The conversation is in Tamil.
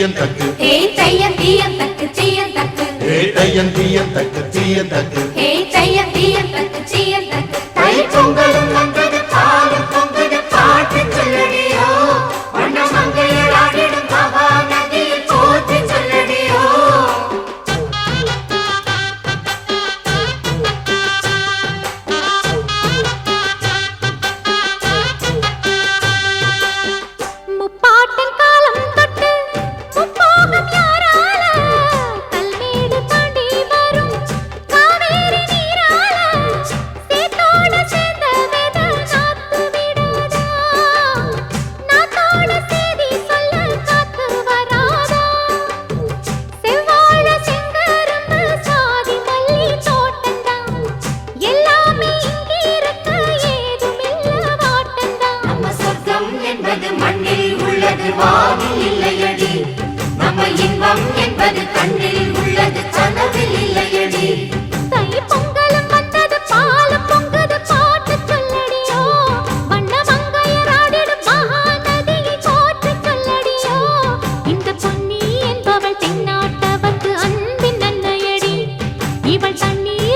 தீயந்தக்கு ஹே தீயந்தக்கு தீயந்தக்கு ஹே தீயந்தக்கு தீயந்தக்கு ஹே தீயந்தக்கு தீயந்தக்கு தை பொங்கலும் வந்தது பாலும் பொங்குது பாட்டு சொல்லடியோ வண்ண மங்கையர் ஆடிடும் மகா நதியில் போற்றி சொல்லடியோ முப்பாட்டின் காலம் தொட்டு முப்போகம் யாரால கல்மேடு தாண்டி வரும் காவேரி நீரால சேத்தோட சேர்ந்த வேத நாத்து விடாதா நாத்தோட சேதி சொல்ல காத்து வராதா செவ்வாழ செங்கரும்பு சாதி மல்லி தோட்டந்தான் எல்லாமே இங்கிருக்க ஏதுமில்ல வாட்டந்தான் நம்ம சொர்க்கம் என்பது மண்ணில் உள்ளது வானில் இல்லையடி நம்ம இன்பம் என்பது கண்ணில் உள்ளது கனவில் இல்லையடி தை பொங்கலும் வந்தது பாலும் பொங்குது பாட்டு சொல்லடியோ வண்ண மங்கையர் ஆடிடும் மகா நதியை போற்று சொல்லடியோ இந்த பொன்னி என்பவள் தென்னாட்டவர்க்கு அன்பின் நன்மையடி இவள் தண்ணீர்